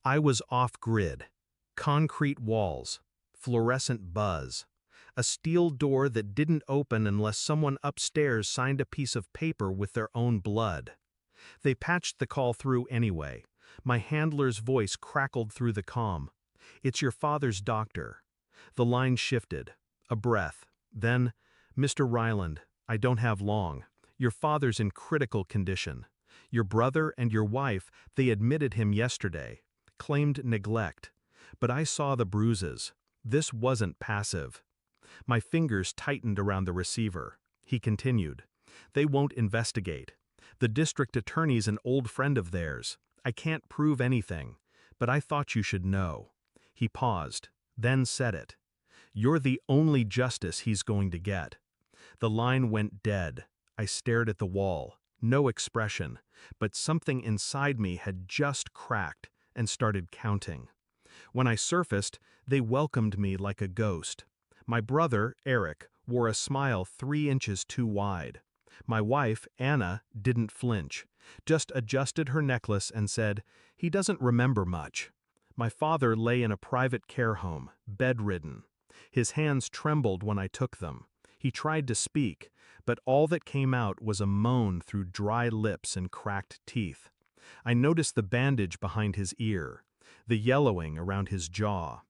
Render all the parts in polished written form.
I was off-grid. Concrete walls, fluorescent buzz, a steel door that didn't open unless someone upstairs signed a piece of paper with their own blood. They patched the call through anyway. My handler's voice crackled through the comm. "It's your father's doctor." The line shifted. A breath. Then, "Mr. Ryland, I don't have long. Your father's in critical condition. Your brother and your wife, they admitted him yesterday. Claimed neglect. But I saw the bruises. This wasn't passive." My fingers tightened around the receiver. He continued. "They won't investigate. The district attorney's an old friend of theirs. I can't prove anything, but I thought you should know." He paused, then said it. "You're the only justice he's going to get." The line went dead. I stared at the wall. No expression, but something inside me had just cracked and started counting. When I surfaced, they welcomed me like a ghost. My brother, Eric, wore a smile 3 inches too wide. My wife, Anna, didn't flinch, just adjusted her necklace and said, "He doesn't remember much." My father lay in a private care home, bedridden. His hands trembled when I took them. He tried to speak, but all that came out was a moan through dry lips and cracked teeth. I noticed the bandage behind his ear, the yellowing around his jaw.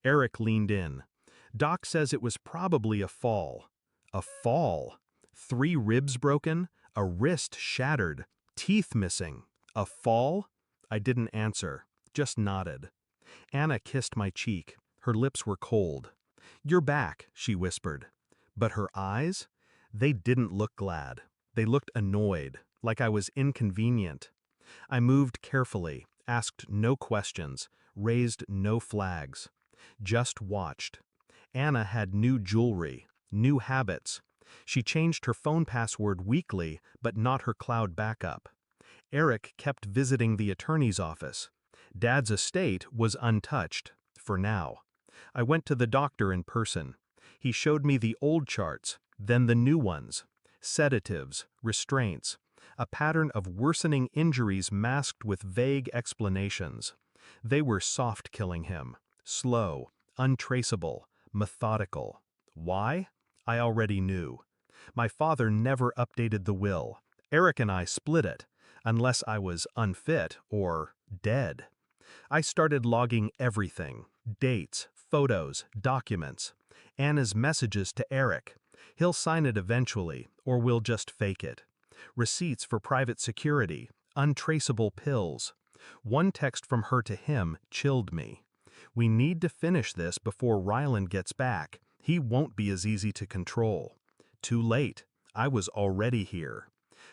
Eric leaned in. "Doc says it was probably a fall." A fall? 3 ribs broken, a wrist shattered, teeth missing. A fall? I didn't answer, just nodded. Anna kissed my cheek. Her lips were cold. "You're back," she whispered. But her eyes? They didn't look glad. They looked annoyed, like I was inconvenient. I moved carefully, asked no questions, raised no flags. Just watched. Anna had new jewelry, new habits. She changed her phone password weekly, but not her cloud backup. Eric kept visiting the attorney's office. Dad's estate was untouched, for now. I went to the doctor in person. He showed me the old charts, then the new ones. Sedatives, restraints, a pattern of worsening injuries masked with vague explanations. They were soft-killing him, slow, untraceable, methodical. Why? I already knew. My father never updated the will. Eric and I split it, unless I was unfit or dead. I started logging everything: dates, photos, documents. Anna's messages to Eric. He'll sign it eventually, or we'll just fake it. Receipts for private security, untraceable pills. One text from her to him chilled me. "We need to finish this before Ryland gets back. He won't be as easy to control." Too late. I was already here.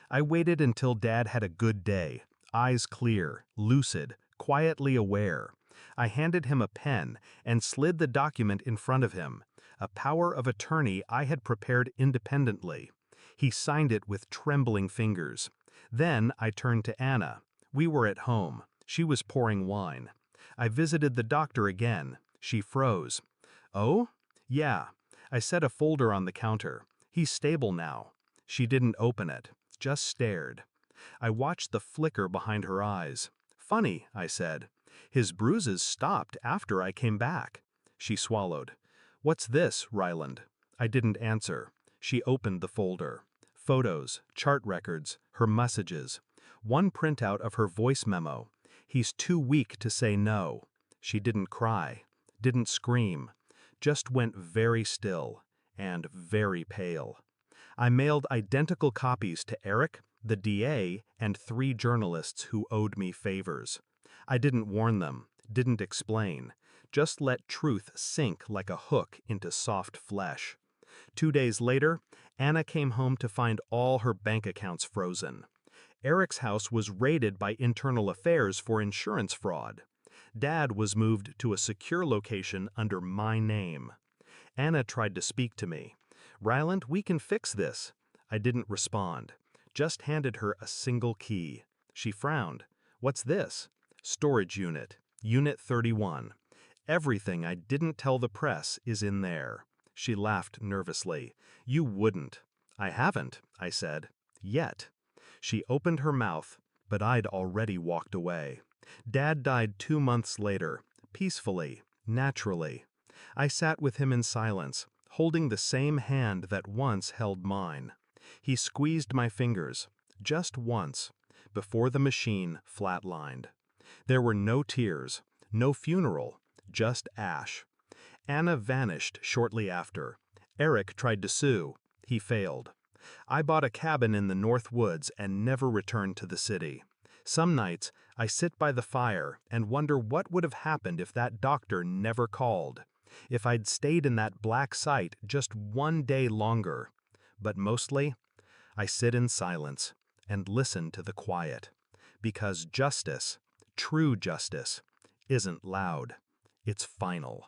I waited until Dad had a good day, eyes clear, lucid, quietly aware. I handed him a pen and slid the document in front of him, a power of attorney I had prepared independently. He signed it with trembling fingers. Then I turned to Anna. We were at home. She was pouring wine. I visited the doctor again. She froze. "Oh? Yeah." I set a folder on the counter. "He's stable now." She didn't open it, just stared. I watched the flicker behind her eyes. "Funny," I said. "His bruises stopped after I came back." She swallowed. "What's this, Ryland?" I didn't answer. She opened the folder. Photos, chart records, her messages. One printout of her voice memo. "He's too weak to say no." She didn't cry, didn't scream, just went very still and very pale. I mailed identical copies to Eric, the DA, and 3 journalists who owed me favors. I didn't warn them, didn't explain, just let truth sink like a hook into soft flesh. 2 days later, Anna came home to find all her bank accounts frozen. Eric's house was raided by Internal Affairs for insurance fraud. Dad was moved to a secure location under my name. Anna tried to speak to me. "Ryland, we can fix this." I didn't respond, just handed her a single key. She frowned. "What's this?" "Storage unit, Unit 31. Everything I didn't tell the press is in there." She laughed nervously. "You wouldn't." "I haven't," I said. "Yet." She opened her mouth, but I'd already walked away. Dad died 2 months later, peacefully, naturally. I sat with him in silence, holding the same hand that once held mine. He squeezed my fingers, just once, before the machine flatlined. There were no tears, no funeral, just ash. Anna vanished shortly after. Eric tried to sue. He failed. I bought a cabin in the North Woods and never returned to the city. Some nights, I sit by the fire and wonder what would have happened if that doctor never called, if I'd stayed in that black site just one day longer. But mostly, I sit in silence and listen to the quiet, because justice, true justice, isn't loud. It's final.